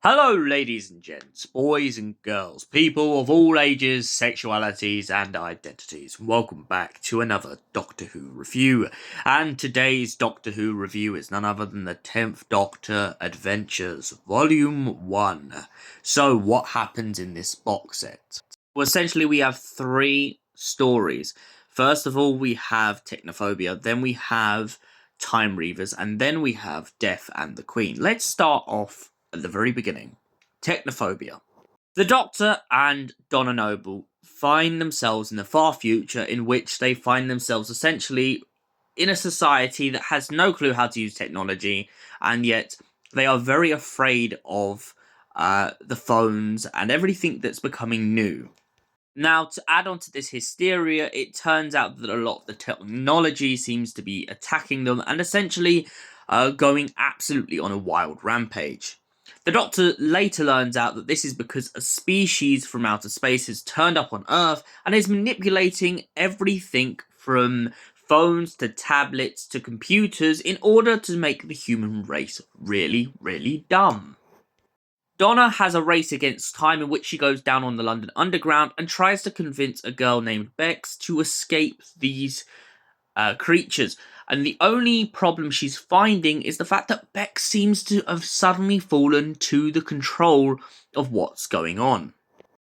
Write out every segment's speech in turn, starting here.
Hello, ladies and gents, boys and girls, people of all ages, sexualities, and identities. Welcome back to another Doctor Who review. And today's Doctor Who review is none other than the 10th Doctor Adventures, Volume 1. So, what happens in this box set? Well, essentially, we have three stories. First of all, we have Technophobia, then we have Time Reavers, and then we have Death and the Queen. Let's start off at the very beginning. Technophobia. The Doctor and Donna Noble find themselves in the far future, in which they find themselves essentially in a society that has no clue how to use technology, and yet they are very afraid of the phones and everything that's becoming new. Now, to add on to this hysteria, it turns out that a lot of the technology seems to be attacking them and essentially going absolutely on a wild rampage. The Doctor later learns out that this is because a species from outer space has turned up on Earth and is manipulating everything from phones to tablets to computers in order to make the human race really, really dumb. Donna has a race against time in which she goes down on the London Underground and tries to convince a girl named Bex to escape these creatures. And the only problem she's finding is the fact that Bex seems to have suddenly fallen to the control of what's going on.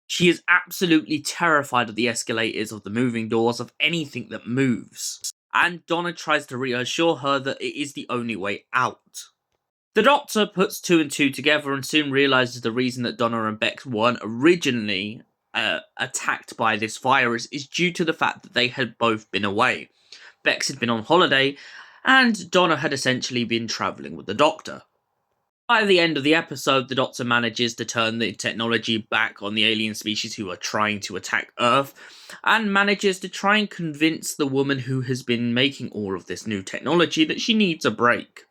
She is absolutely terrified of the escalators, of the moving doors, of anything that moves. And Donna tries to reassure her that it is the only way out. The Doctor puts two and two together and soon realises the reason that Donna and Bex weren't originally attacked by this virus is due to the fact that they had both been away. Bex had been on holiday, and Donna had essentially been travelling with the Doctor. By the end of the episode, the Doctor manages to turn the technology back on the alien species who are trying to attack Earth, and manages to try and convince the woman who has been making all of this new technology that she needs a break.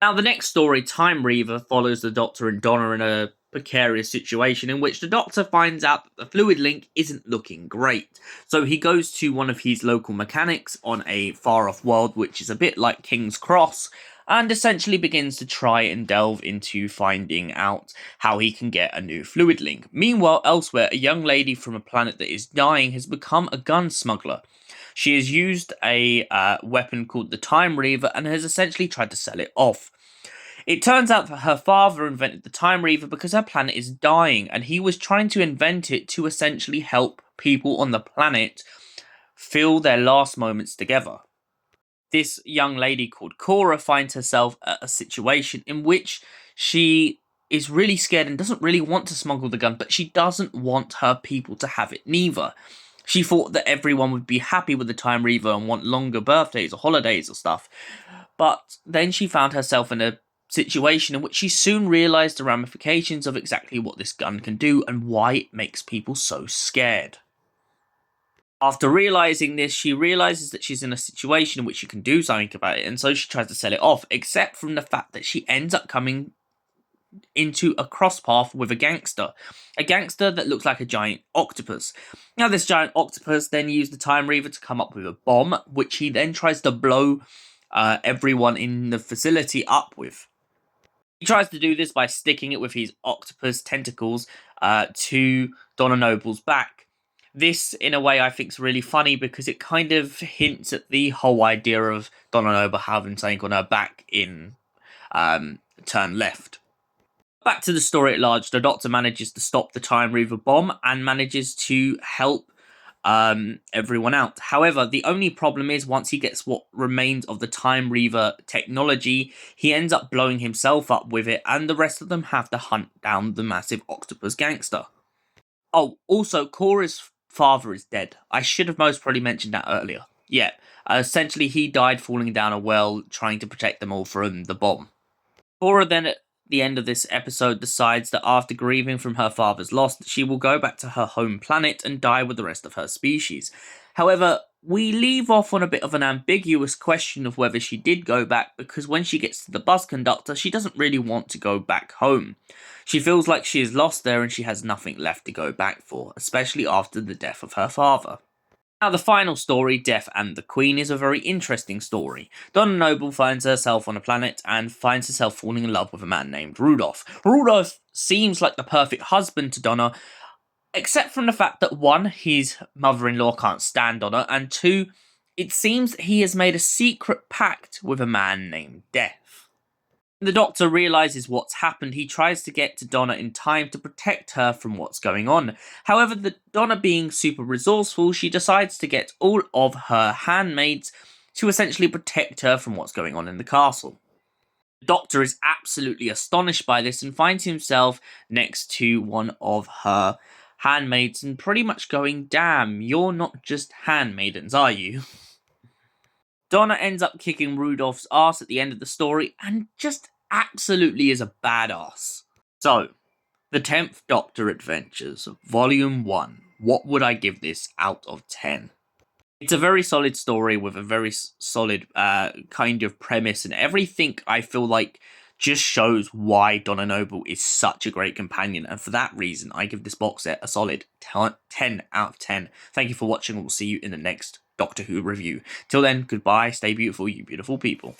Now, the next story, Time Reaver, follows the Doctor and Donna in a precarious situation in which the Doctor finds out that the fluid link isn't looking great. So he goes to one of his local mechanics on a far-off world, which is a bit like King's Cross, and essentially begins to try and delve into finding out how he can get a new fluid link. Meanwhile, elsewhere, a young lady from a planet that is dying has become a gun smuggler. She has used a weapon called the Time Reaver and has essentially tried to sell it off. It turns out that her father invented the Time Reaver because her planet is dying, and he was trying to invent it to essentially help people on the planet feel their last moments together. This young lady called Cora finds herself at a situation in which she is really scared and doesn't really want to smuggle the gun, but she doesn't want her people to have it neither. She thought that everyone would be happy with the Time Reaver and want longer birthdays or holidays or stuff. But then she found herself in a situation in which she soon realised the ramifications of exactly what this gun can do and why it makes people so scared. After realising this, she realises that she's in a situation in which she can do something about it, and so she tries to sell it off, except from the fact that she ends up coming into a crosspath with a gangster that looks like a giant octopus. Now, this giant octopus then used the Time Reaver to come up with a bomb, which he then tries to blow everyone in the facility up with. He tries to do this by sticking it with his octopus tentacles to Donna Noble's back. This, in a way, I think is really funny because it kind of hints at the whole idea of Donna Noble having something on her back in Turn Left. Back to the story at large, the Doctor manages to stop the Time Reaver bomb and manages to help everyone out. However, the only problem is once he gets what remains of the Time Reaver technology, he ends up blowing himself up with it, and the rest of them have to hunt down the massive octopus gangster. Oh, also, Cora's father is dead. I should have most probably mentioned that earlier. Yeah, essentially he died falling down a well trying to protect them all from the bomb. Cora then at the end of this episode decides that after grieving from her father's loss, she will go back to her home planet and die with the rest of her species. However, we leave off on a bit of an ambiguous question of whether she did go back, because when she gets to the bus conductor, she doesn't really want to go back home. She feels like she is lost there and she has nothing left to go back for, especially after the death of her father. Now, the final story, Death and the Queen, is a very interesting story. Donna Noble finds herself on a planet and finds herself falling in love with a man named Rudolph. Rudolph seems like the perfect husband to Donna, except from the fact that one, his mother-in-law can't stand Donna, and two, it seems he has made a secret pact with a man named Death. The Doctor realises what's happened. He tries to get to Donna in time to protect her from what's going on. However, Donna being super resourceful, she decides to get all of her handmaids to essentially protect her from what's going on in the castle. The Doctor is absolutely astonished by this and finds himself next to one of her handmaids and pretty much going, "Damn, you're not just handmaidens, are you?" Donna ends up kicking Rudolph's ass at the end of the story and just absolutely is a badass. So, The 10th Doctor Adventures, Volume 1. What would I give this out of 10? It's a very solid story with a very solid kind of premise, and everything I feel like just shows why Donna Noble is such a great companion, and for that reason I give this box set a solid 10 out of 10. Thank you for watching, and we'll see you in the next Doctor Who review. Till then, goodbye, stay beautiful, you beautiful people.